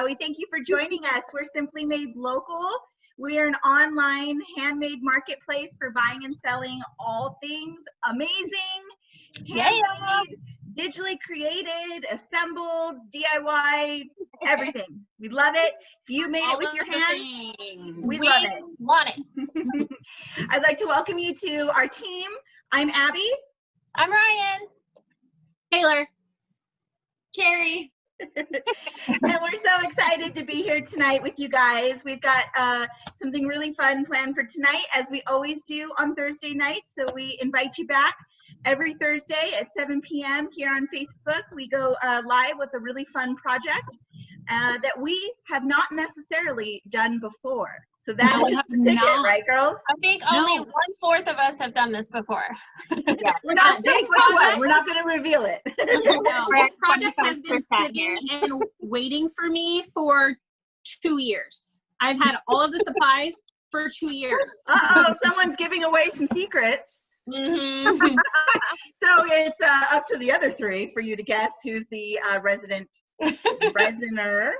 We thank you for joining us. We're Simply Made Local. We are an online handmade marketplace for buying and selling all things amazing, handmade, digitally created, assembled, DIY, everything. We love it. If you made it with your hands, we love it. Want it. I'd like to welcome you to our team. I'm Abby. I'm Ryan. Taylor. Carrie. And we're so excited to be here tonight with you guys. We've got something really fun planned for tonight, as we always do on Thursday nights. So we invite you back every Thursday at 7 p.m. here on Facebook. We go live with a really fun project that we have not necessarily done before. So that is the ticket, right, girls? I think only 1/4 of us have done this before. Yeah, we're not saying which one. We're not going to reveal it. No, this project has been sitting and waiting for me for 2 years. I've had all of the supplies for 2 years. Uh-oh, someone's giving away some secrets. Mm-hmm. So it's up to the other three for you to guess who's the resident resiner.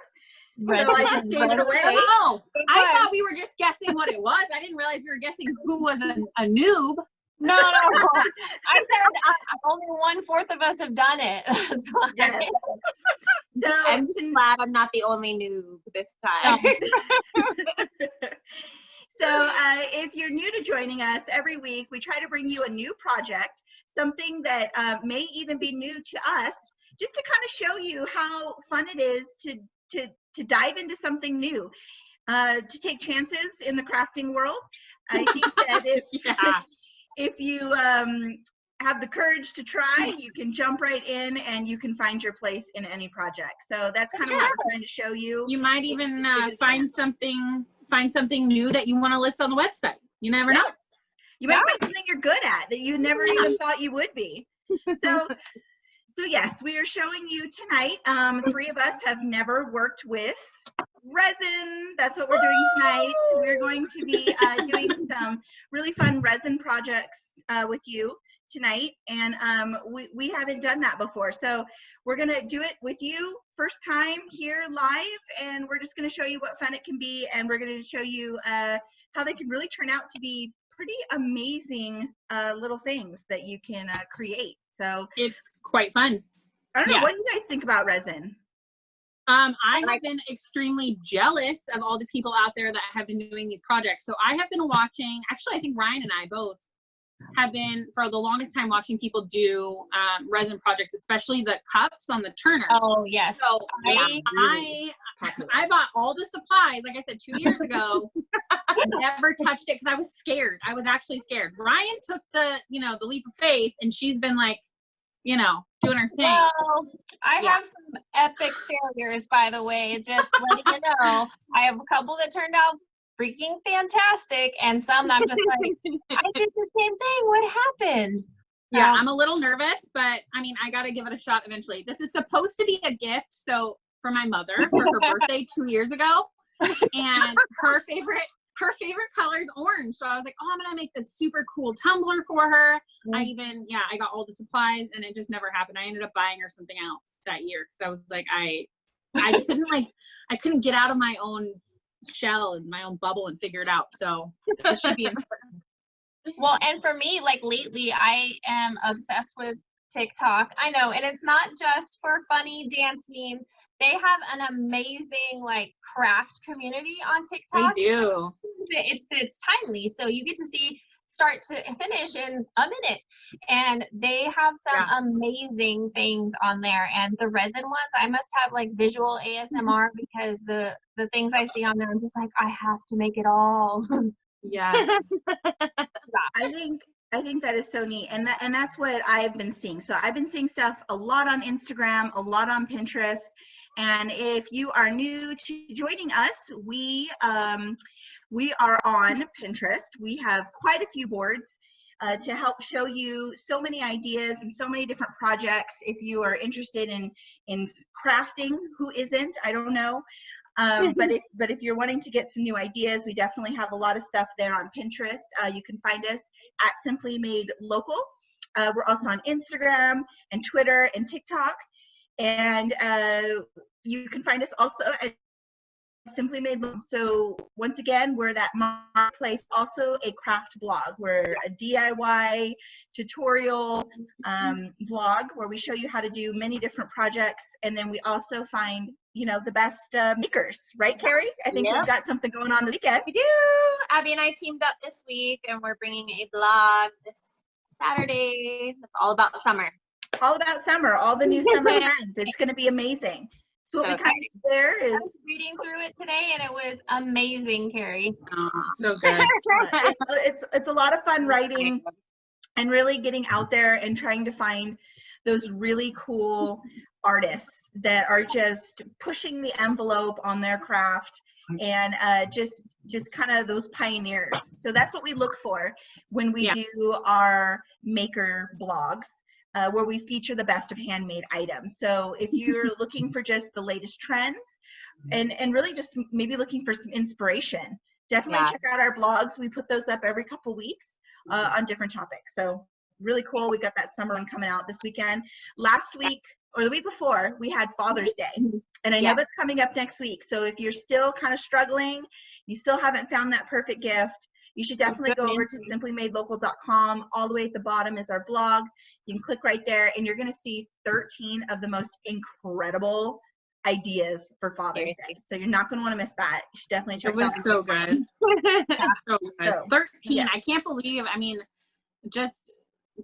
So I just gave it away. Oh, I thought we were just guessing what it was. I didn't realize we were guessing who was a noob. No. I said only 1/4 of us have done it. Yes. No, I'm glad I'm not the only noob this time. So if you're new to joining us, every week we try to bring you a new project, something that may even be new to us, just to kind of show you how fun it is to dive into something new, to take chances in the crafting world. I think that if you have the courage to try, you can jump right in and you can find your place in any project. So that's kind of what we're trying to show you. You might even find something new that you want to list on the website. You never know. You might find something you're good at that you never even thought you would be. So yes, we are showing you tonight. 3 of us have never worked with resin. That's what we're doing tonight. We're going to be doing some really fun resin projects with you tonight, and we haven't done that before. So we're gonna do it with you first time here live, and we're just gonna show you what fun it can be, and we're gonna show you how they can really turn out to be pretty amazing little things that you can create. So it's quite fun. I don't know, what do you guys think about resin? I have been extremely jealous of all the people out there that have been doing these projects. So I have been watching, actually I think Ryan and I both have been for the longest time watching people do resin projects, especially the cups on the turners. Oh yes. So I bought all the supplies, like I said, 2 years ago. Never touched it because I was scared. I was actually scared. Ryan took the leap of faith, and she's been like, doing her thing. Well, I have some epic failures, by the way. Just letting you know, I have a couple that turned out freaking fantastic, and some I'm just like, I did the same thing. What happened? Yeah, I'm a little nervous, but I mean, I got to give it a shot eventually. This is supposed to be a gift, so for my mother for her birthday 2 years ago, and her favorite color is orange. So I was like, oh, I'm gonna make this super cool tumbler for her. I got all the supplies, and it just never happened. I ended up buying her something else that year because I was like, I couldn't get out of my own shell and my own bubble and figure it out. So this should be important. Well, and for me, like lately, I am obsessed with TikTok. I know, and it's not just for funny dance memes. They have an amazing like craft community on TikTok. They do. It's timely, so you get to see start to finish in a minute, and they have some amazing things on there. And the resin ones, I must have like visual ASMR because the things I see on there, I'm just like, I have to make it all. Yes. I think that is so neat, and that's what I've been seeing. So I've been seeing stuff a lot on Instagram, a lot on Pinterest, and if you are new to joining us, we are on Pinterest. We have quite a few boards to help show you so many ideas and so many different projects. If you are interested in crafting, who isn't? I don't know. But if you're wanting to get some new ideas, we definitely have a lot of stuff there on Pinterest. You can find us at Simply Made Local. We're also on Instagram and Twitter and TikTok. And you can find us also at Simply Made. So once again, we're that marketplace, also a craft blog. We're a DIY tutorial blog where we show you how to do many different projects, and then we also find, you know, the best makers, right, Carrie? I think we've got something going on this weekend. We do. Abby and I teamed up this week, and we're bringing a blog this Saturday. That's all about summer. All about summer, all the new summer trends. It's going to be amazing. So what we kind of do there I is was reading through it today, and it was amazing, Carrie. Oh, so good. it's a lot of fun writing and really getting out there and trying to find those really cool artists that are just pushing the envelope on their craft, and just kind of those pioneers. So that's what we look for when we do our maker blogs. Where we feature the best of handmade items. So if you're looking for just the latest trends and really just maybe looking for some inspiration, definitely check out our blogs. We put those up every couple weeks on different topics. So really cool. We got that summer one coming out this weekend. Last week or the week before, we had Father's Day, and I know that's coming up next week. So if you're still kind of struggling, you still haven't found that perfect gift, you should definitely go over to simplymadelocal.com. All the way at the bottom is our blog. You can click right there, and you're going to see 13 of the most incredible ideas for Father's Day. So you're not going to want to miss that. You should definitely check that out. It was so good. So good. So, 13. I can't believe, I mean, just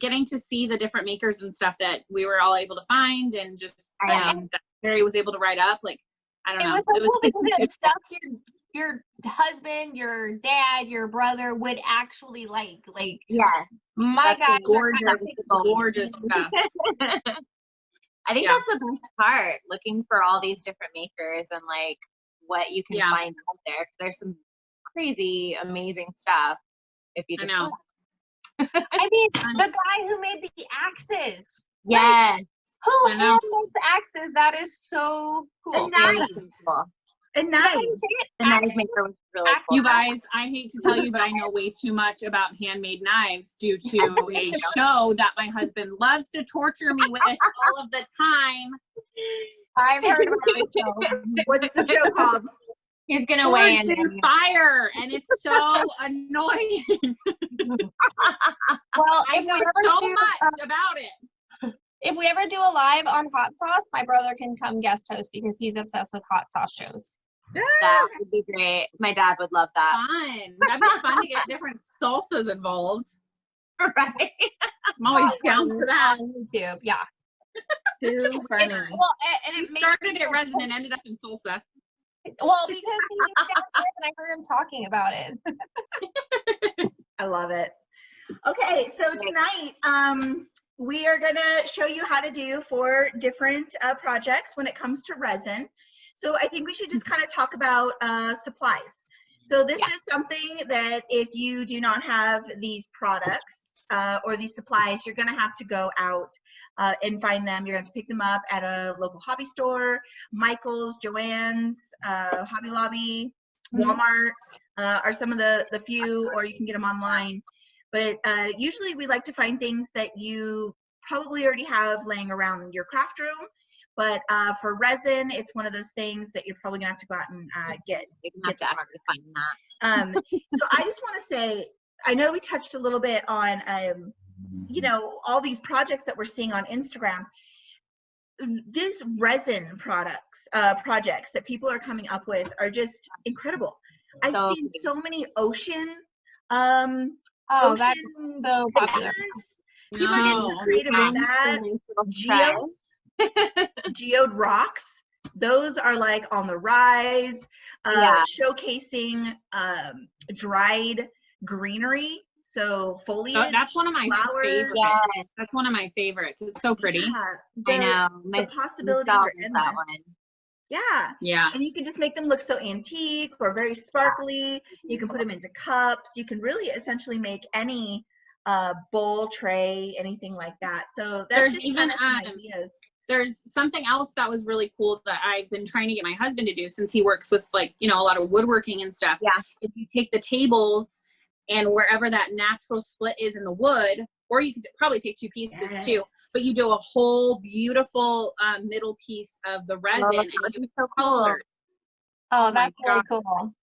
getting to see the different makers and stuff that we were all able to find, and just that Carrie was able to write up. Like, I don't know. It was so cool because it was stuff your husband, your dad, your brother would actually like. My God, gorgeous stuff. I think that's the best part, looking for all these different makers and like what you can find out there. 'Cause there's some crazy, amazing stuff if you just look. I mean, the guy who made the axes. Yes. Who hand makes the axes? That is so cool. And nice. And nice. The knife maker was really cool. You guys, I hate to tell you, but I know way too much about handmade knives due to a show that my husband loves to torture me with all of the time. I've heard about the show. What's the show called? He's gonna weigh in. Fire, and it's so annoying. Well, I know so much about it. If we ever do a live on hot sauce, my brother can come guest host because he's obsessed with hot sauce shows. That would be great. My dad would love that. Fun. That'd be fun to get different salsas involved. Right. I'm always down for that. On YouTube, yeah. Too funny. Well, and He it started at Resin and ended up in salsa. Well, because he was downstairs and I heard him talking about it. I love it. Okay, so tonight we are going to show you how to do 4 different projects when it comes to resin. So I think we should just kind of talk about supplies. So this is something that if you do not have these products or these supplies, you're going to have to go out and find them. You're going to have to pick them up at a local hobby store, Michael's, Joann's, Hobby Lobby, Walmart are some of the few, or you can get them online. But usually we like to find things that you probably already have laying around in your craft room. But for resin, it's one of those things that you're probably gonna have to go out and get. Find that. So I just want to say, I know we touched a little bit on, you know, all these projects that we're seeing on Instagram. These resin projects that people are coming up with are just incredible. I've seen so many ocean that's so popular. People are getting so creative with that. Geode rocks, those are like on the rise. Showcasing dried greenery, so foliage. That's one of my favorites. Yeah. That's one of my favorites. It's so pretty. I know. The possibilities are endless. Yeah. And you can just make them look so antique or very sparkly. You can put them into cups. You can really essentially make any bowl, tray, anything like that. So that's just even ideas. There's something else that was really cool that I've been trying to get my husband to do since he works with, like, you know, a lot of woodworking and stuff. Yeah. If you take the tables and wherever that natural split is in the wood, or you could probably take 2 pieces too, Yes. but you do a whole beautiful middle piece of the resin, and you do so color. Oh, Oh my that's really God. cool.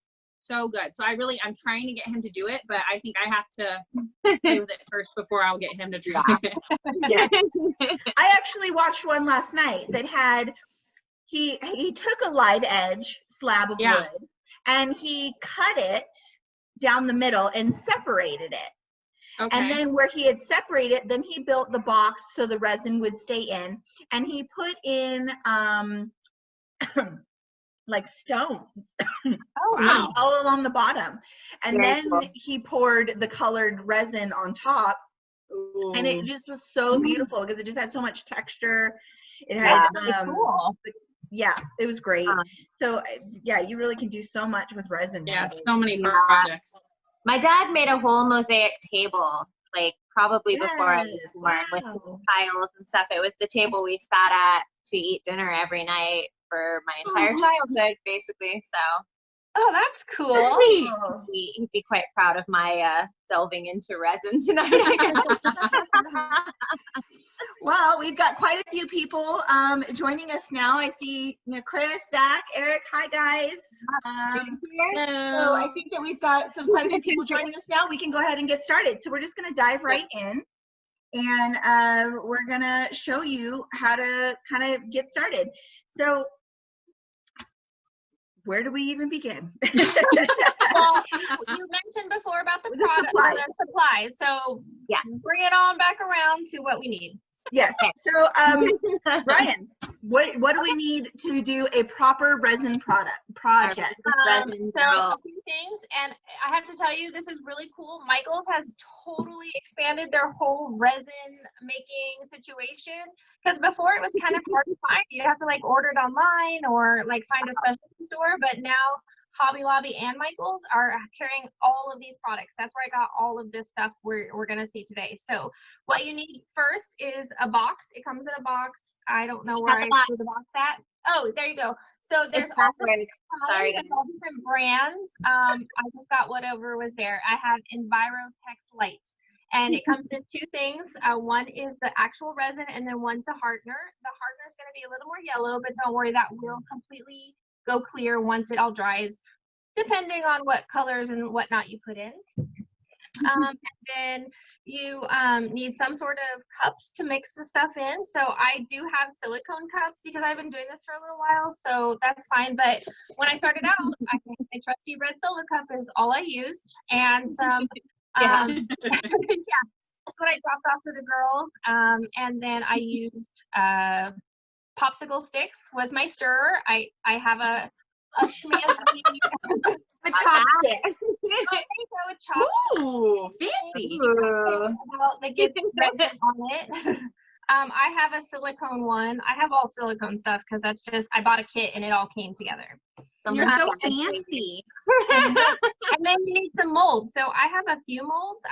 So good. So I'm trying to get him to do it, but I think I have to play with it first before I'll get him to try it. Yes. I actually watched one last night that had, he took a live edge slab of wood and he cut it down the middle and separated it. Okay. And then where he had separated, then he built the box so the resin would stay in, and he put in like stones Oh, wow. all along the bottom, and Very then cool. he poured the colored resin on top. Ooh. And it just was so beautiful because it just had so much texture. It had Cool. yeah, it was great. Uh-huh. So yeah, you really can do so much with resin. Yeah, nowadays. so many Yeah. projects. My dad made a whole mosaic table, like probably before I was Yes, born, with wow. tiles and stuff. It was the table we sat at to eat dinner every night for my entire childhood, basically. So Oh, that's cool. That's sweet. Oh. he'd be quite proud of my delving into resin tonight. I guess. Well, we've got quite a few people joining us now. I see, Chris, Zach, Eric. Hi, guys. So I think that we've got quite a few people joining us now. We can go ahead and get started. So we're just going to dive right in, and we're going to show you how to kind of get started. So where do we even begin? Well, you mentioned before about the product, the supplies. So Yeah. bring it on back around to what we need. Yes. So, Ryan, what do we need to do a proper resin project? So a few things, and I have to tell you, this is really cool. Michaels has totally expanded their whole resin making situation, because before it was kind of hard to find. You have to like order it online or like find a specialty store, but now Hobby Lobby and Michaels are carrying all of these products. That's where I got all of this stuff we're going to see today. So what you need first is a box. It comes in a box. I don't know where I put the box at. Oh, there you go. So there's all different brands. I just got whatever was there. I have Envirotex Light, and it comes in 2 things. One is the actual resin, and then one's the hardener. The hardener is going to be a little more yellow, but don't worry, that will completely go clear once it all dries, depending on what colors and whatnot you put in. And then you need some sort of cups to mix the stuff in. So I do have silicone cups because I've been doing this for a little while, so that's fine. But when I started out, my trusty red Solo cup is all I used, and some yeah, that's what I dropped off to the girls. And then I used popsicle sticks was my stirrer. I have a schmancy A chopstick. Ooh, fancy. That gets resin on it. I have a silicone one. I have all silicone stuff because that's just, I bought a kit and it all came together. You're so fancy. And then you need some molds. So I have a few molds.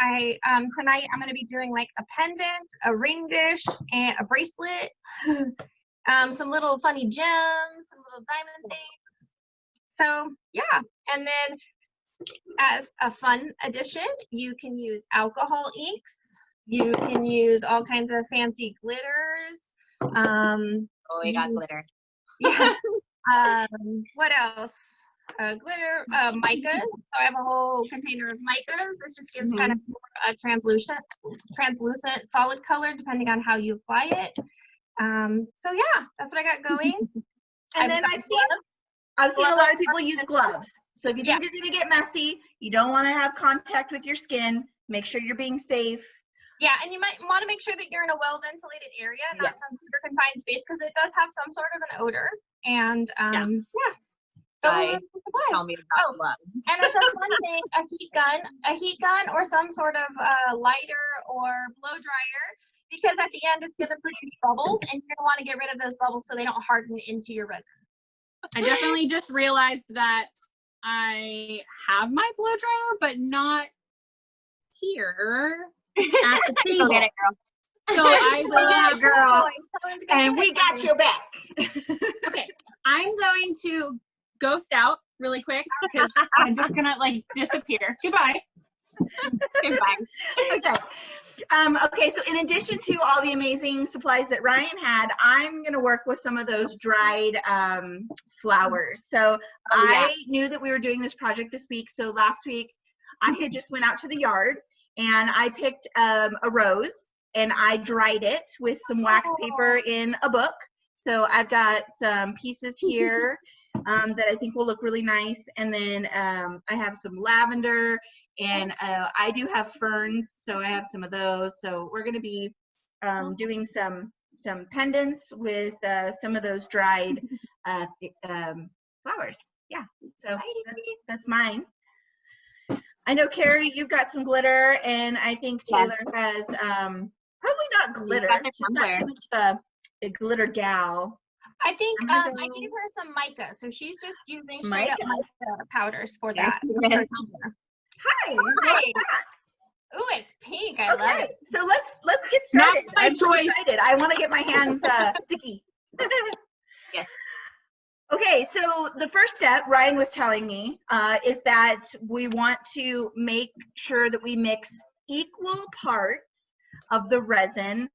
Tonight I'm going to be doing like a pendant, a ring dish, and a bracelet. Some little funny gems, some little diamond things. So yeah, and then as a fun addition, you can use alcohol inks. You can use all kinds of fancy glitters. We got glitter. Yeah. What else? Glitter, mica. So I have a whole container of micas. This just gives kind of more a translucent, solid color depending on how you apply it. So yeah, that's what I got going. And then I've seen a lot of people use gloves. So if you think you're going to get messy, you don't want to have contact with your skin, make sure you're being safe. Yeah, and you might want to make sure that you're in a well-ventilated area, not some super confined space, because it does have some sort of an odor. And Tell me about gloves. And it's a fun thing, a heat gun or some sort of lighter or blow dryer, because at the end it's going to produce bubbles, and you're going to want to get rid of those bubbles so they don't harden into your resin. I definitely just realized that I have my blow dryer, but not here at the table. Get it, girl. So I will Yeah, girl. And we got your back. Okay, I'm going to ghost out really quick because I'm just gonna like disappear. Goodbye. Goodbye. Okay. Okay, so in addition to all the amazing supplies that Ryan had, I'm going to work with some of those dried flowers. So I knew that we were doing this project this week. So last week I had just went out to the yard and I picked a rose and I dried it with some wax paper in a book. So I've got some pieces here that I think will look really nice. And then I have some lavender, and I do have ferns, so I have some of those. So we're going to be doing some pendants with some of those dried flowers. Yeah, so that's mine. I know, Carrie, you've got some glitter, and I think Taylor has probably not glitter. She's not too much of a glitter gal. I think I gave her some mica, so she's just using straight up mica powders for that. Hi. Ooh, it's pink. I love it. So let's get started. Not my choice. Excited. I want to get my hands sticky. Yes. Okay, so the first step, Ryan was telling me, is that we want to make sure that we mix equal parts of the resin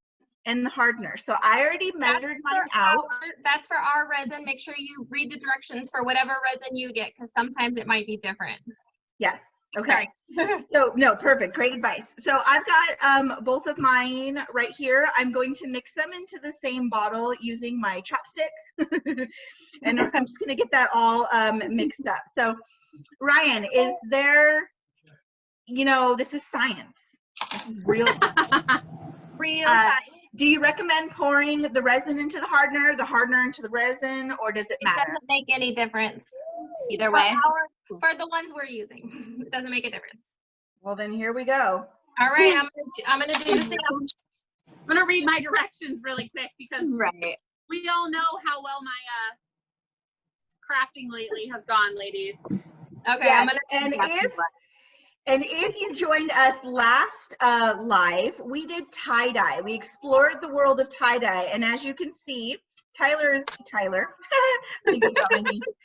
and the hardener. So I already measured mine out. That's for our resin. Make sure you read the directions for whatever resin you get, because sometimes it might be different. Yes. Okay. So no, perfect. Great advice. So I've got both of mine right here. I'm going to mix them into the same bottle using my chopstick. And I'm just going to get that all mixed up. So Ryan, is there, this is science. This is real science. Real science. Do you recommend pouring the resin into the hardener into the resin, or does it matter? It doesn't make any difference. Either way. For the ones we're using, it doesn't make a difference. Well, then here we go. All right, I'm gonna do the same. I'm gonna read my directions really quick because we all know how well my crafting lately has gone, ladies. Okay, yes, and if you joined us last live, we did tie-dye. We explored the world of tie-dye, and as you can see, Taylor, thinking about my niece.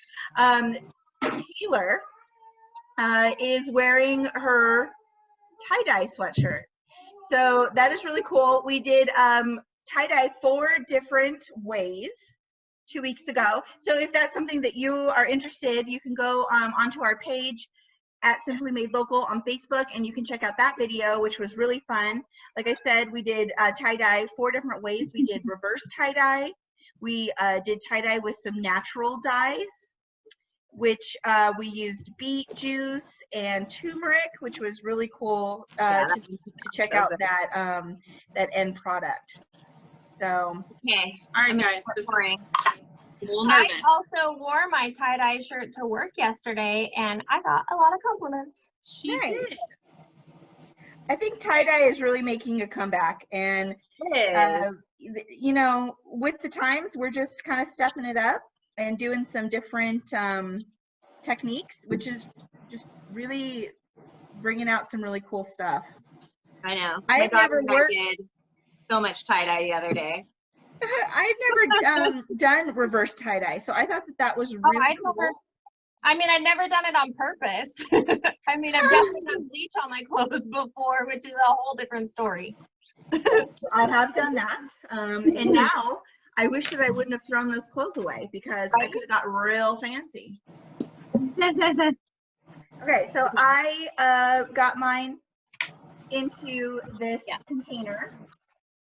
Taylor is wearing her tie-dye sweatshirt. So that is really cool. We did tie-dye 4 different ways 2 weeks ago. So if that's something that you are interested, you can go onto our page at Simply Made Local on Facebook, and you can check out that video, which was really fun. Like I said, we did tie-dye 4 different ways. We did reverse tie-dye. We did tie-dye with some natural dyes, which we used beet juice and turmeric, which was really cool to check out that that end product. So okay, all right, guys. I also wore my tie-dye shirt to work yesterday, and I got a lot of compliments. She did. I think tie-dye is really making a comeback, and with the times, we're just kind of stepping it up and doing some different techniques, which is just really bringing out some really cool stuff. I know. I've never worked. I did so much tie-dye the other day. I've never done reverse tie-dye, so I thought that was really cool. I mean, I've never done it on purpose. I mean, I've definitely done bleach on my clothes before, which is a whole different story. I have done that, and now I wish that I wouldn't have thrown those clothes away, because I could have got real fancy. Okay, so I got mine into this container.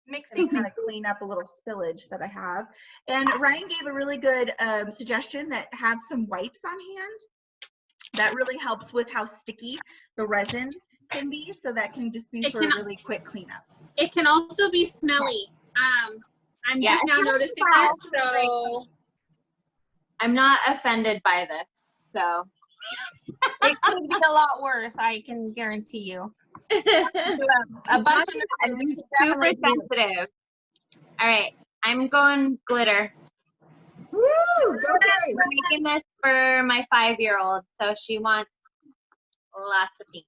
Mixing, kind of clean up a little spillage that I have. And Ryan gave a really good suggestion that have some wipes on hand. That really helps with how sticky the resin can be, so that can just be for a really quick cleanup. It can also be smelly. I'm just now noticing this, so I'm not offended by this, so it could be a lot worse, I can guarantee you. A bunch of super sensitive. All right, I'm going glitter. Woo! Go ahead. We're making this for my 5-year-old, so she wants lots of pink.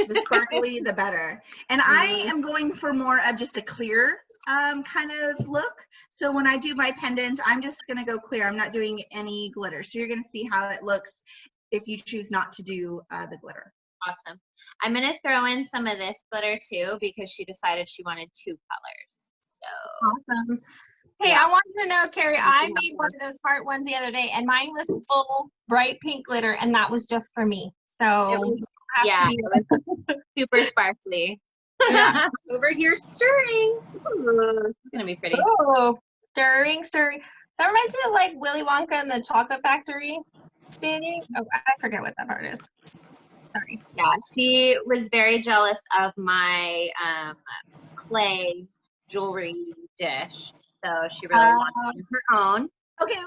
The sparkly, the better. And I am going for more of just a clear kind of look. So when I do my pendant, I'm just going to go clear. I'm not doing any glitter. So you're going to see how it looks if you choose not to do the glitter. Awesome. I'm going to throw in some of this glitter too because she decided she wanted 2 colors. So Awesome. Hey, yeah. I wanted to know, Carrie, I made one of those heart ones the other day, and mine was full bright pink glitter, and that was just for me. So It was, it was super sparkly. Yeah. Over here stirring. Ooh, this is gonna be pretty. Oh, stirring. That reminds me of like Willy Wonka and the Chocolate Factory spinning. Oh, I forget what that part is. Sorry. Yeah, she was very jealous of my clay jewelry dish, so she really wanted her own. Okay.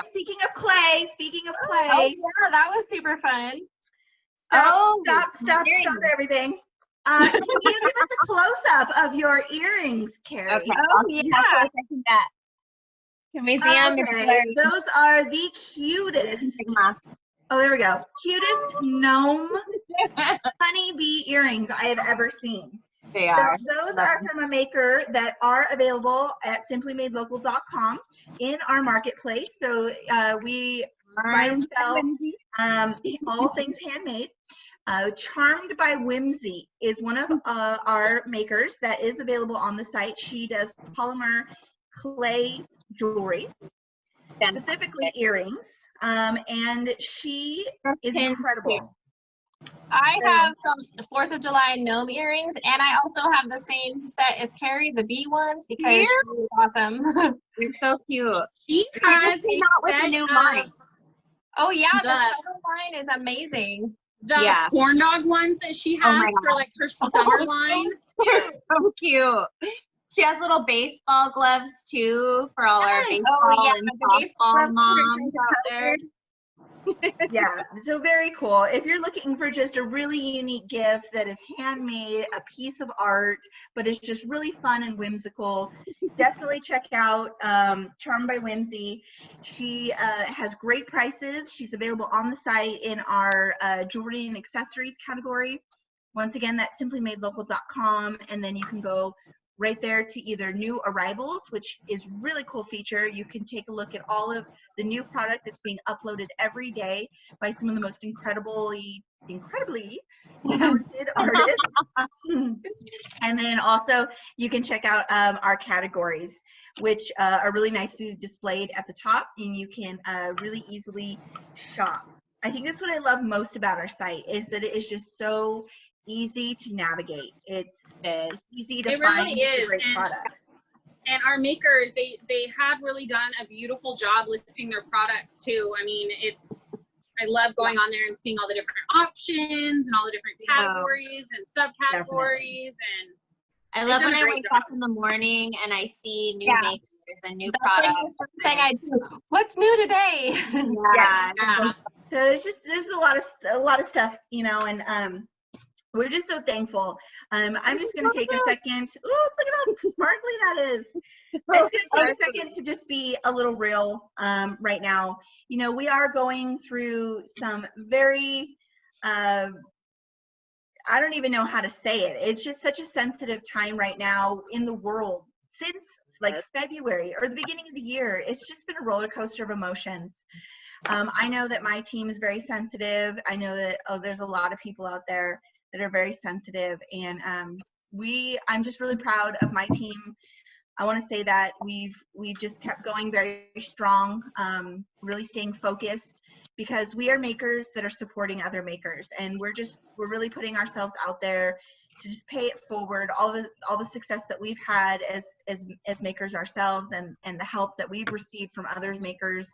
Speaking of clay. Oh yeah, that was super fun. Stop everything. Can you give us a close-up of your earrings, Carrie? Okay. Oh yeah. Can we see them? Okay. Those are the cutest. Oh, there we go. Cutest gnome honeybee earrings I have ever seen. They are. Those are from a maker that are available at simplymadelocal.com in our marketplace. So we buy and sell all things handmade. Charmed by Whimsy is one of our makers that is available on the site. She does polymer clay jewelry, specifically earrings, and she is incredible. I have some 4th of July gnome earrings, and I also have the same set as Carrie, the bee ones, because she was awesome. They're so cute. She has a set new of, line. Oh yeah, the summer line is amazing. The corn dog ones that she has for like her summer line. They're so cute. She has little baseball gloves too for all our baseball and softball moms out there. Yeah, so very cool. If you're looking for just a really unique gift that is handmade, a piece of art, but it's just really fun and whimsical, definitely check out Charmed by Whimsy. She has great prices. She's available on the site in our jewelry and accessories category. Once again, that's simplymadelocal.com, and then you can go right there to either new arrivals, which is really cool feature. You can take a look at all of the new product that's being uploaded every day by some of the most incredibly talented artists. And then also you can check out our categories, which are really nicely displayed at the top, and you can really easily shop. I think that's what I love most about our site, is that it is just so easy to navigate. It's easy to find great products. And our makers, they have really done a beautiful job listing their products too. I mean, I love going on there and seeing all the different options and all the different categories and subcategories. And I love when I wake up in the morning and I see new makers and new products. That's the thing I do. What's new today? So there's a lot of stuff, you know, and we're just so thankful. I'm just going to take a second. Oh, look at how sparkly that is. I'm just going to take a second to just be a little real right now. You know, we are going through some very, I don't even know how to say it. It's just such a sensitive time right now in the world. Since like February or the beginning of the year, it's just been a roller coaster of emotions. I know that my team is very sensitive. I know that there's a lot of people out there that are very sensitive, and I'm just really proud of my team. I want to say that we've just kept going very strong, really staying focused, because we are makers that are supporting other makers, and we're really putting ourselves out there to just pay it forward. All the success that we've had as makers ourselves, and the help that we've received from other makers.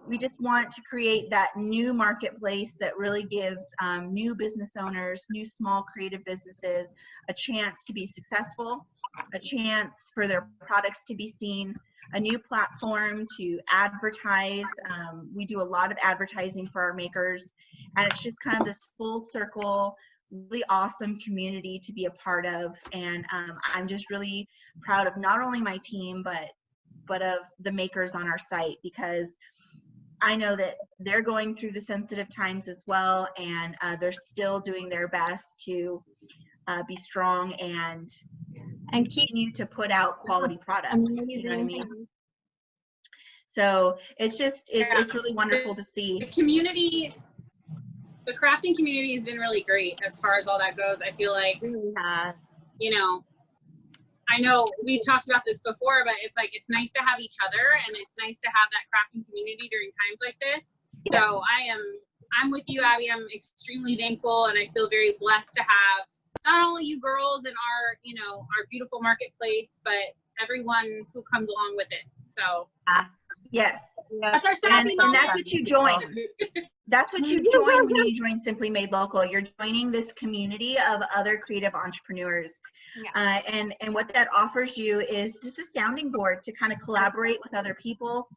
We just want to create that new marketplace that really gives new business owners, new small creative businesses, a chance to be successful, a chance for their products to be seen, a new platform to advertise. We do a lot of advertising for our makers, and it's just kind of this full circle, really awesome community to be a part of. And I'm just really proud of not only my team, but of the makers on our site, because I know that they're going through the sensitive times as well, and they're still doing their best to be strong and continue to put out quality products. You know what I mean? So it's just, it's really wonderful to see. The community, the crafting community has been really great as far as all that goes. I feel like, Really has. you know, I know we've talked about this before, but it's like, it's nice to have each other, and it's nice to have that crafting community during times like this. Yes. So I'm with you, Abby. I'm extremely thankful, and I feel very blessed to have not only you girls in our, you know, our beautiful marketplace, but everyone who comes along with it. So Yes. that's our sappy And that's what you join. That's what you join when you join Simply Made Local. You're joining this community of other creative entrepreneurs. Yeah. And what that offers you is just a sounding board to kind of collaborate with other people.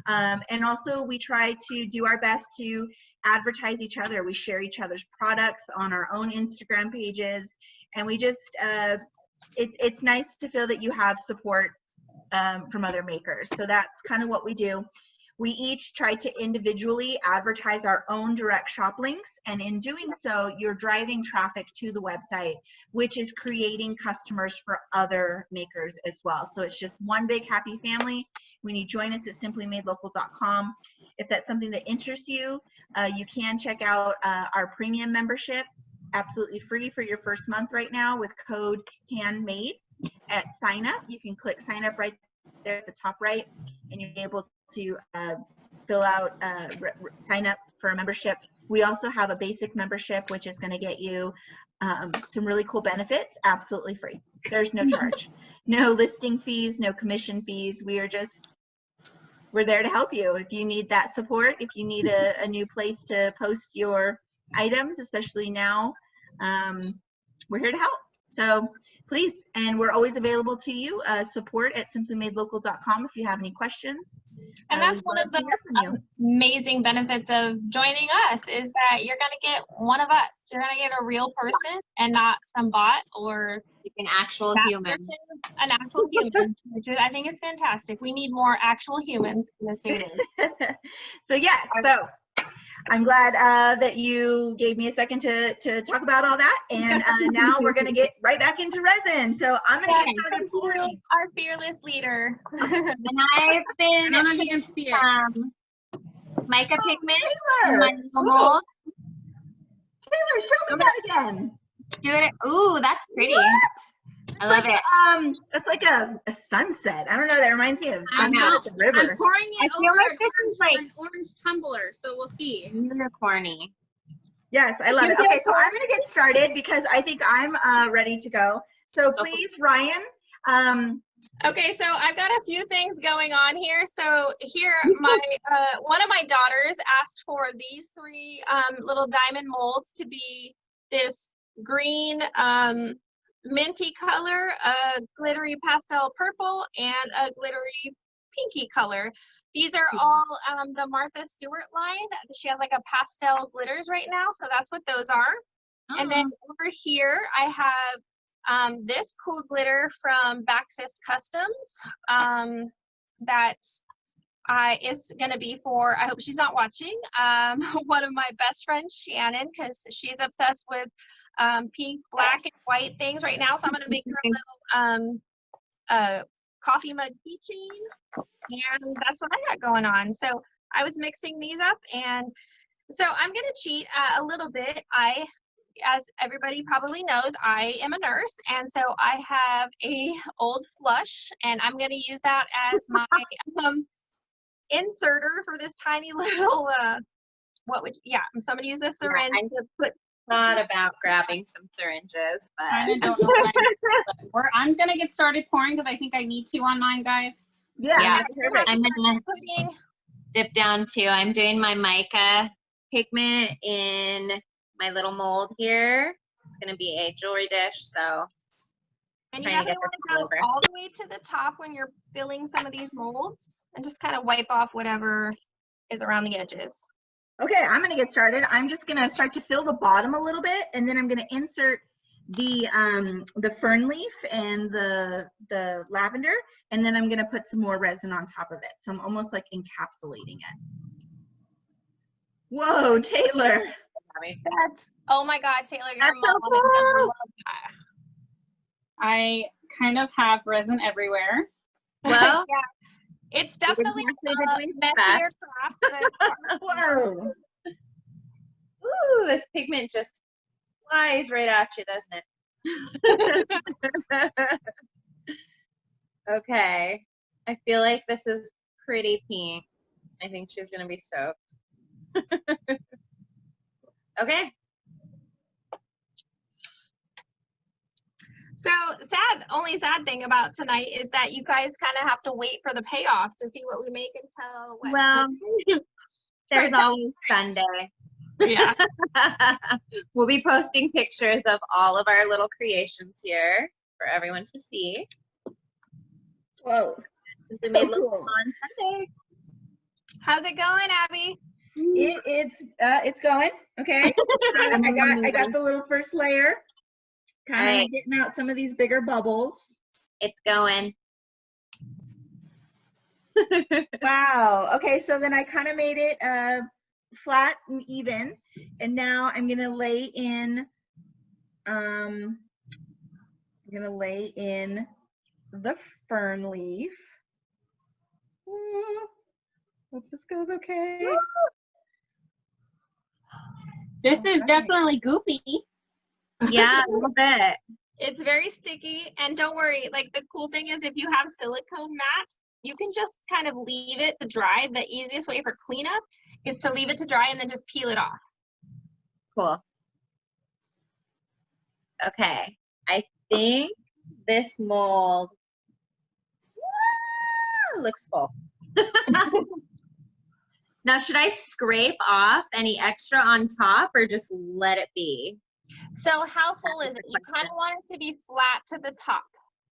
And also we try to do our best to advertise each other. We share each other's products on our own Instagram pages. And we just, it's nice to feel that you have support from other makers. So that's kind of what we do. We each try to individually advertise our own direct shop links, and in doing so, you're driving traffic to the website, which is creating customers for other makers as well. So it's just one big happy family. When you join us at simplymadelocal.com, if that's something that interests you, you can check out our premium membership, absolutely free for your first month right now with code HANDMADE at sign up. You can click sign up right there at the top right, and you'll be able to fill out, sign up for a membership. We also have a basic membership, which is going to get you some really cool benefits, absolutely free. There's no charge, no listing fees, no commission fees. We're there to help you. If you need that support, if you need a new place to post your items, especially now, we're here to help. So please, and we're always available to you, support at simplymadelocal.com if you have any questions. And that's one of the amazing benefits of joining us, is that you're going to get one of us. You're going to get a real person and not some bot or an actual human. An actual human, which is, I think is fantastic. We need more actual humans in this day and age. So yes, so I'm glad that you gave me a second to talk about all that. And now we're going to get right back into resin. So I'm going to get started pouring. Our fearless leader. And I've been mica pigment in my little mold. Taylor, show me that again. Do it. Ooh, that's pretty. What? I love it. It's like a sunset. I don't know. That reminds me of sunset at the river. I'm pouring it I feel over like this is like an orange tumbler, so we'll see. Unicorny. Yes, I love it. Okay, so I'm going to get started because I think I'm ready to go. So please, Ryan. Okay, so I've got a few things going on here. So here, my one of my daughters asked for these three little diamond molds to be this green minty color, a glittery pastel purple, and a glittery pinky color. These are all the Martha Stewart line. She has like a pastel glitters right now, so that's what those are. And then over here I have this cool glitter from Backfist Customs that is going to be for, I hope she's not watching, one of my best friends, Shannon, because she's obsessed with pink, black, and white things right now. So I'm going to make her a little coffee mug keychain, and that's what I got going on. So I was mixing these up, and so I'm going to cheat a little bit. As everybody probably knows, I am a nurse, and so I have a old flush, and I'm going to use that as my inserter for this tiny little so I'm going to use a syringe to put. Thought about grabbing some syringes, but I don't know what I'm going to get started pouring because I think I need to on mine, guys. Yeah. I'm going to dip down too. I'm doing my mica pigment in my little mold here. It's going to be a jewelry dish, so. And you definitely want to go all the way to the top when you're filling some of these molds and just kind of wipe off whatever is around the edges. Okay, I'm going to get started. I'm just going to start to fill the bottom a little bit, and then I'm going to insert the fern leaf and the lavender, and then I'm going to put some more resin on top of it. So I'm almost like encapsulating it. Whoa, Taylor. Oh my God, Taylor, your mom is gonna love that. I kind of have resin everywhere. Well, yeah. It's definitely a messier craft. Whoa. Ooh, this pigment just flies right at you, doesn't it? Okay. I feel like this is pretty pink. I think she's going to be soaked. Okay. So only sad thing about tonight is that you guys kind of have to wait for the payoff to see what we make until what? Well, there's always Sunday. Yeah. We'll be posting pictures of all of our little creations here for everyone to see. Whoa. Since we made So little cool. on Sunday. How's it going, Abby? It's going. Okay. So I got the little first layer. Kind of Alright. getting out some of these bigger bubbles. It's going. Wow. Okay, so then I kind of made it flat and even, and now I'm gonna lay in the fern leaf. Hope this goes okay. This is definitely goopy. Yeah, a little bit. It's very sticky, and don't worry, like the cool thing is if you have silicone mats, you can just kind of leave it to dry. The easiest way for cleanup is to leave it to dry and then just peel it off. Cool. Okay. I think this mold looks full. Now, should I scrape off any extra on top or just let it be? So how full is it? You kind of want it to be flat to the top.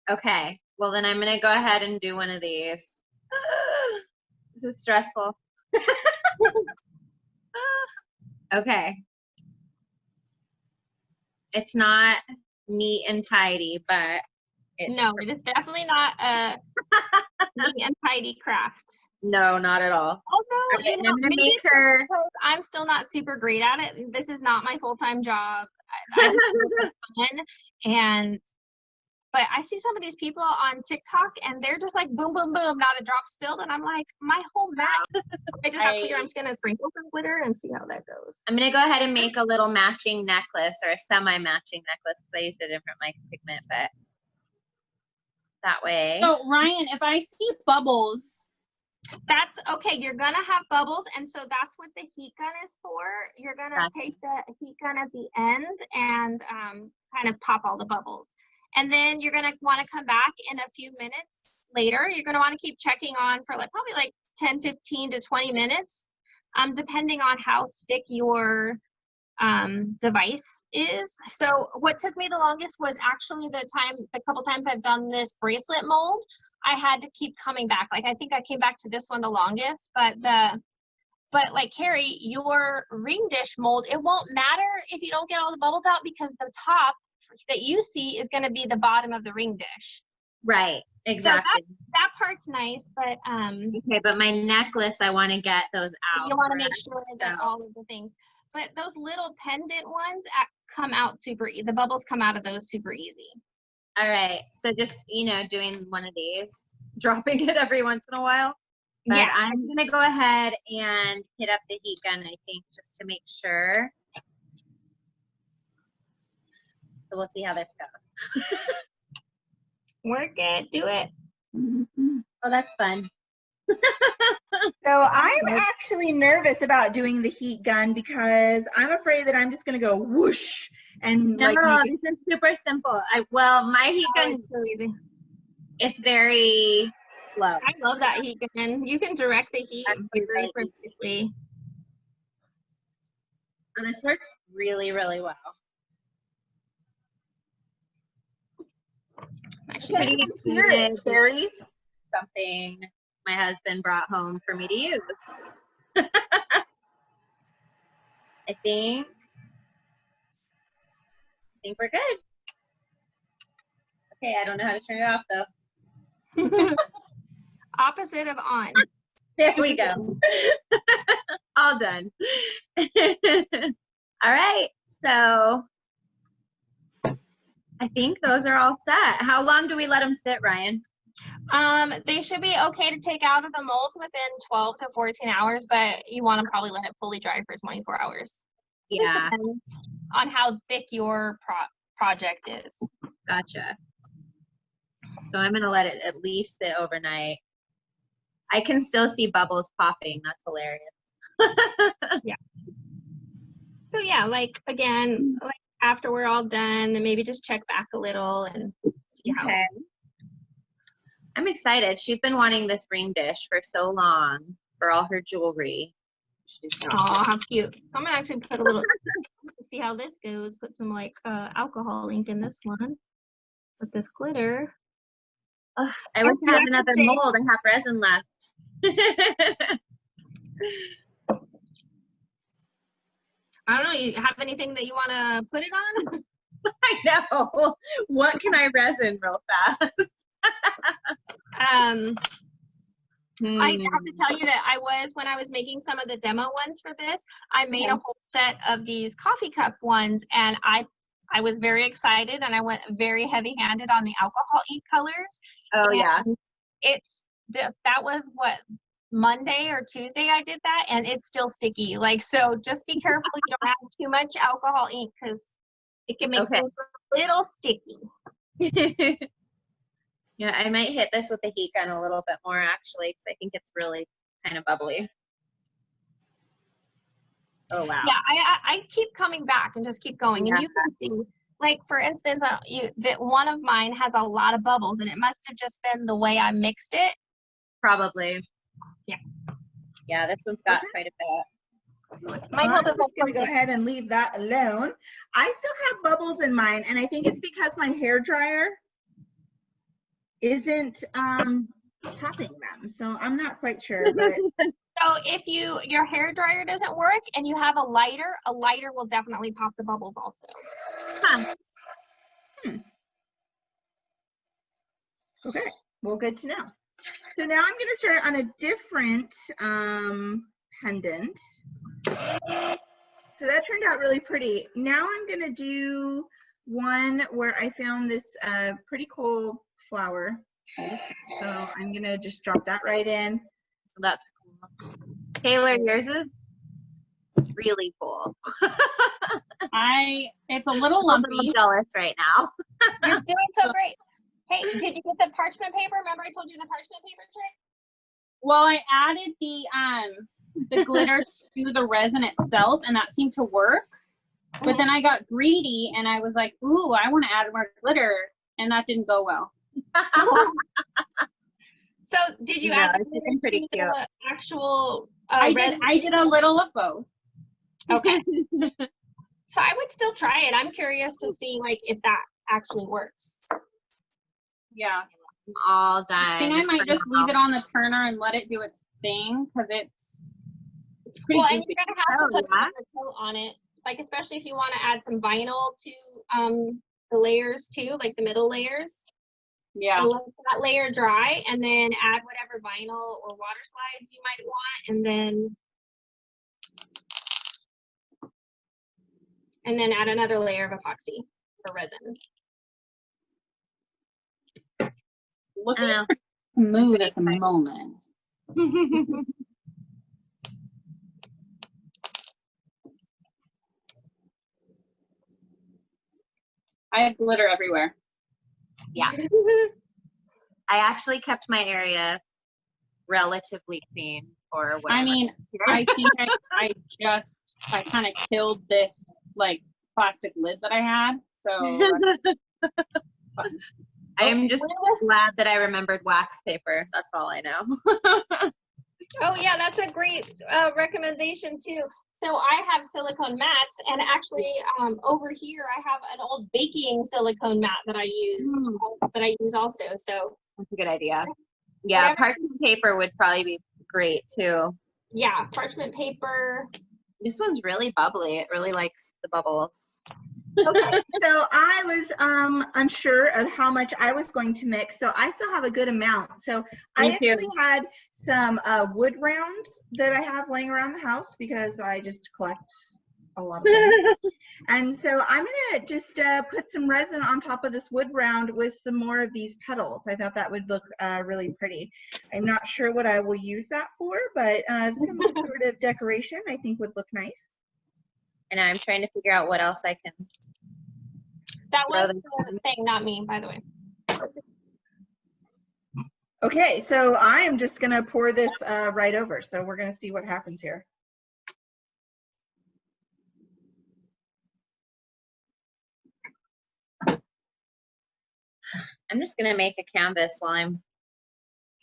Okay. Well, then I'm going to go ahead and do one of these. This is stressful. Okay. It's not neat and tidy, but No, it is definitely not a neat and tidy craft. no, not at all. Although, Okay, you know, I'm gonna maybe make it's her. because I'm still not super great at it. This is not my full-time job. I just do it for fun. But I see some of these people on TikTok and they're just like boom, boom, boom, not a drop spilled. And I'm like, my whole mat, I just have clear. I'm just gonna sprinkle some glitter and see how that goes. I'm gonna go ahead and make a little matching necklace or a semi-matching necklace because I used a different mic pigment, but that way. So Ryan, if I see bubbles, That's okay. You're gonna have bubbles, and so that's what the heat gun is for. You're gonna take the heat gun at the end and kind of pop all the bubbles. And then you're gonna want to come back in a few minutes later. You're gonna want to keep checking on for probably like 10, 15 to 20 minutes, depending on how thick your device is. So what took me the longest was actually the couple times I've done this bracelet mold, I had to keep coming back. Like I think I came back to this one the longest, but like Carrie, your ring dish mold, it won't matter if you don't get all the bubbles out because the top that you see is going to be the bottom of the ring dish. Right, exactly. So that part's nice, but okay, but my necklace, I want to get those out. You want to make sure that all of the things. But those little pendant ones come out super easy. The bubbles come out of those super easy. All right. So just, doing one of these, dropping it every once in a while. But yeah. I'm going to go ahead and hit up the heat gun, I think, just to make sure. So we'll see how this goes. Work it. Do it. Oh, that's fun. So I'm actually nervous about doing the heat gun because I'm afraid that I'm just gonna go whoosh and this is super simple. My heat gun is so easy. It's very slow. I love that heat gun. You can direct the heat very precisely. And this works really, really well. Actually, pretty good. Carrie, something my husband brought home for me to use. I think we're good. Okay, I don't know how to turn it off though. Opposite of on. There we go. All done. All right, so I think those are all set. How long do we let them sit, Ryan? They should be okay to take out of the molds within 12 to 14 hours, but you want to probably let it fully dry for 24 hours. Just depends on how thick your project is. Gotcha. So I'm going to let it at least sit overnight. I can still see bubbles popping. That's hilarious. Yeah. So yeah, like again, like after we're all done, then maybe just check back a little and see how. Okay. I'm excited. She's been wanting this ring dish for so long for all her jewelry. Oh, how cute. I'm gonna actually put a little to see how this goes. Put some like alcohol ink in this one with this glitter. I wish I had another mold and have resin left. I don't know. You have anything that you want to put it on? I know. What can I resin real fast? I have to tell you that when I was making some of the demo ones for this, I made a whole set of these coffee cup ones, and I was very excited, and I went very heavy-handed on the alcohol ink colors. Oh, yeah. That was what, Monday or Tuesday I did that, and it's still sticky. Like, so just be careful you don't add too much alcohol ink because it can make things a little sticky. Yeah, I might hit this with the heat gun a little bit more actually, because I think it's really kind of bubbly. Oh, wow. Yeah, I keep coming back and just keep going. And you can see, like, for instance, that one of mine has a lot of bubbles, and it must have just been the way I mixed it. Probably. Yeah. Yeah, this one's got quite a bit. I'm just going to go ahead and leave that alone. I still have bubbles in mine, and I think it's because my hair dryer isn't tapping them, so I'm not quite sure. But so if your hair dryer doesn't work and you have a lighter will definitely pop the bubbles also. Okay, well, good to know. So now I'm going to start on a different pendant. So that turned out really pretty. Now I'm going to do one where I found this pretty cool flower. So I'm going to just drop that right in. That's cool. Taylor, yours is really cool. It's a little lumpy. I'm jealous right now. You're doing so great. Hey, did you get the parchment paper? Remember I told you the parchment paper trick? Well, I added the glitter to the resin itself, and that seemed to work. But then I got greedy, and I was like, ooh, I want to add more glitter, and that didn't go well. So did you add the glitter to the actual resin? I did a little of both. Okay. So I would still try it. I'm curious to see like if that actually works. Yeah. I'm all done. I think I might just leave it on the turner and let it do its thing because it's pretty well, goofy. and you're gonna have to put some coat on it, like especially if you want to add some vinyl to the layers too, like the middle layers. Yeah. So let that layer dry and then add whatever vinyl or water slides you might want, and then add another layer of epoxy for resin. Looking smooth at the moment. I have glitter everywhere. Yeah. I actually kept my area relatively clean for what I mean, I think I kind of killed this like plastic lid that I had. So that's fun. I am just glad that I remembered wax paper. That's all I know. Oh yeah, that's a great recommendation too. So I have silicone mats, and actually over here I have an old baking silicone mat that I use also. So that's a good idea. Yeah, parchment paper would probably be great too. Yeah, parchment paper. This one's really bubbly. It really likes the bubbles. Okay, so I was unsure of how much I was going to mix, so I still have a good amount. So I actually had some wood rounds that I have laying around the house because I just collect a lot of things. And so I'm gonna just put some resin on top of this wood round with some more of these petals. I thought that would look really pretty. I'm not sure what I will use that for, but some sort of decoration I think would look nice. And I'm trying to figure out what else I can. That was the thing, not me, by the way. Okay, so I am just gonna pour this right over. So we're gonna see what happens here. I'm just gonna make a canvas while I'm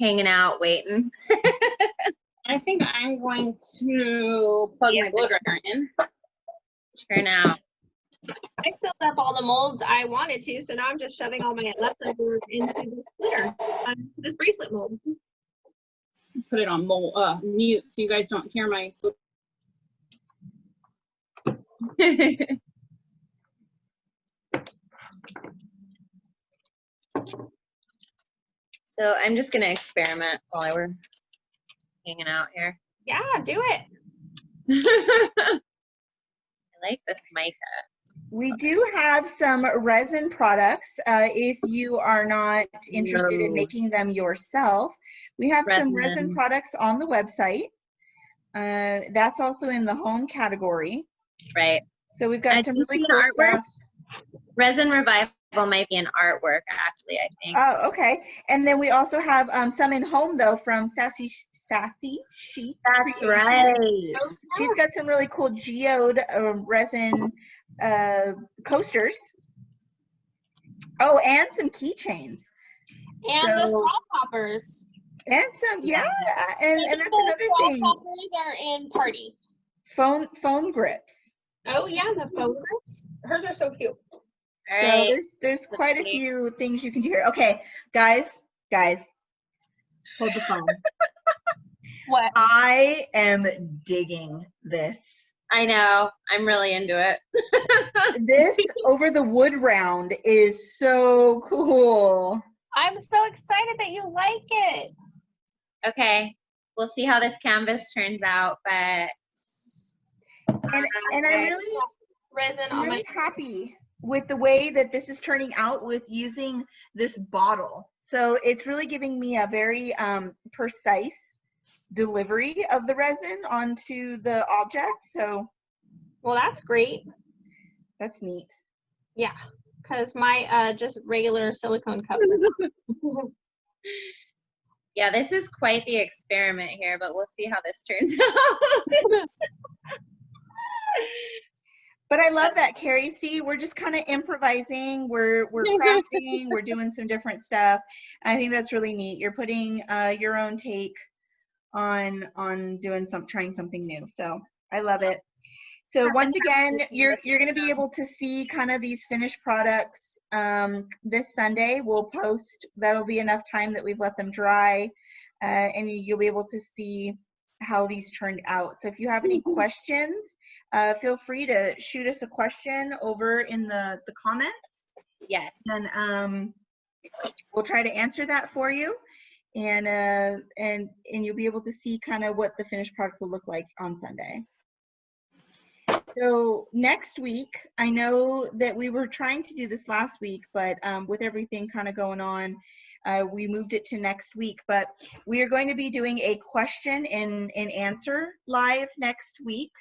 hanging out waiting. I think I'm going to plug my blow dryer in. Turn out. I filled up all the molds I wanted to, so now I'm just shoving all my leftovers into this glitter, this bracelet mold. Put it on mute so you guys don't hear my. So I'm just gonna experiment while we're hanging out here. Yeah, do it. I like this mica. We do have some resin products. If you are not interested in making them yourself, we have some resin products on the website. That's also in the home category. Right. So we've got some really cool stuff. Resin Revival might be an artwork, actually, I think. Oh, okay. And then we also have some in home, though, from Sassy Sheet. That's right. She's got some really cool geode resin coasters. Oh, and some keychains. And the straw poppers. And some, yeah. And that's another thing. Straw poppers are in party. Phone grips. Oh, yeah, the phone grips. Hers are so cute. All right. So there's quite a few things you can do here. Okay, guys, hold the phone. What? I am digging this. I know. I'm really into it. This over the wood round is so cool. I'm so excited that you like it. Okay. We'll see how this canvas turns out, but and I'm really happy with the way that this is turning out with using this bottle. So it's really giving me a very precise delivery of the resin onto the object. So, well, that's great. That's neat. Yeah, because my just regular silicone cup. Yeah, this is quite the experiment here, but we'll see how this turns out. But I love that, Carrie. See, we're just kind of improvising. We're crafting. We're doing some different stuff. I think that's really neat. You're putting your own take on trying something new. So I love it. So once again, you're going to be able to see kind of these finished products this Sunday. We'll post. That'll be enough time that we've let them dry, and you'll be able to see how these turned out. So if you have any questions, feel free to shoot us a question over in the comments. Yes. And we'll try to answer that for you. And you'll be able to see kind of what the finished product will look like on Sunday. So next week, I know that we were trying to do this last week, but with everything kind of going on, we moved it to next week. But we are going to be doing a question and answer live next week.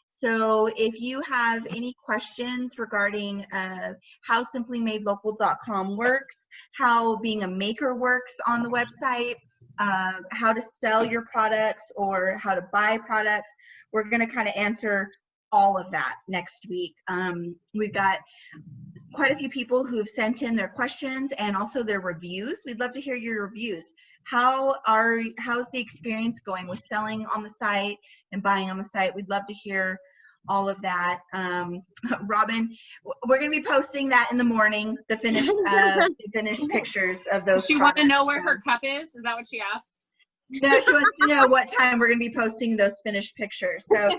So if you have any questions regarding how simplymadelocal.com works, how being a maker works on the website, how to sell your products or how to buy products, we're going to kind of answer all of that next week. We've got quite a few people who have sent in their questions and also their reviews. We'd love to hear your reviews. How's the experience going with selling on the site and buying on the site? We'd love to hear all of that. Robin, we're going to be posting that in the morning, the finished pictures of those. Does she want to know where her cup is? Is that what she asked? No, she wants to know what time we're going to be posting those finished pictures. So,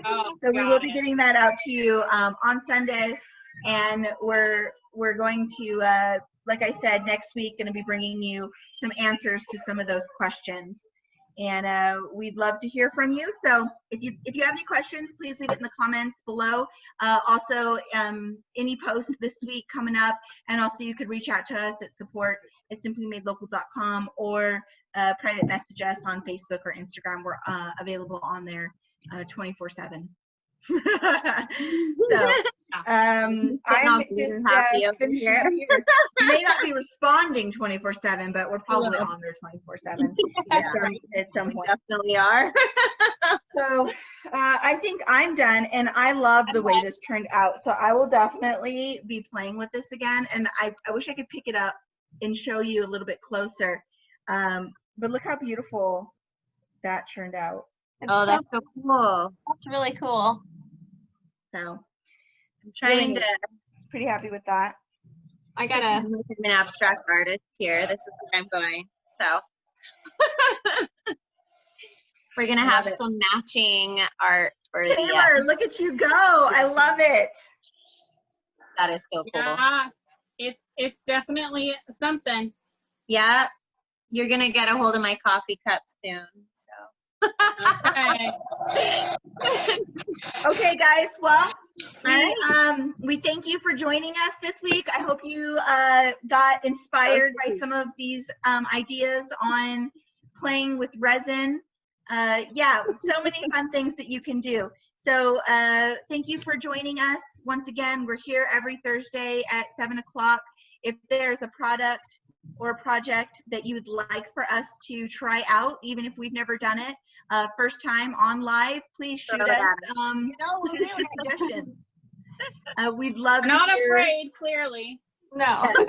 we will be getting that out to you on Sunday, and we're going to, like I said, next week going to be bringing you some answers to some of those questions, and we'd love to hear from you. So, if you have any questions, please leave it in the comments below. Also, any posts this week coming up, and also you could reach out to us at support@simplymadelocal.com or private message us on Facebook or Instagram. We're available on there 24/7. So I'm just finishing here. We may not be responding 24/7, but we're probably on there 24/7 at some point. Definitely are. So I think I'm done, and I love the way this turned out. So I will definitely be playing with this again, and I wish I could pick it up and show you a little bit closer. But look how beautiful that turned out. Oh, that's so cool. That's really cool. So I'm trying to. Pretty happy with that. I gotta. I'm an abstract artist here. This is where I'm going. So we're gonna have some matching art for Taylor, look at you go! I love it. That is so cool. Yeah, it's definitely something. Yeah, you're gonna get a hold of my coffee cup soon. So. Okay. Okay, guys. Well, we thank you for joining us this week. I hope you got inspired by some of these ideas on playing with resin. Yeah, so many fun things that you can do. So thank you for joining us. Once again, we're here every Thursday at 7 o'clock. If there's a product or a project that you would like for us to try out, even if we've never done it, first time on live, please shoot us suggestions. We'd love to Not hear. afraid, clearly. No. And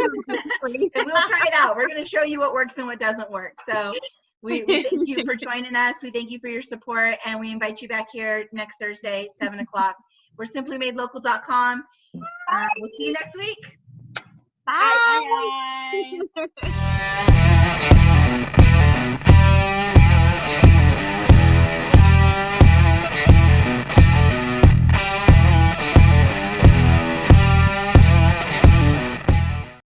we'll try it out. We're going to show you what works and what doesn't work. So we thank you for joining us. We thank you for your support, and we invite you back here next Thursday, 7 o'clock. We're simplymadelocal.com. We'll see you next week. Bye. Bye, guys.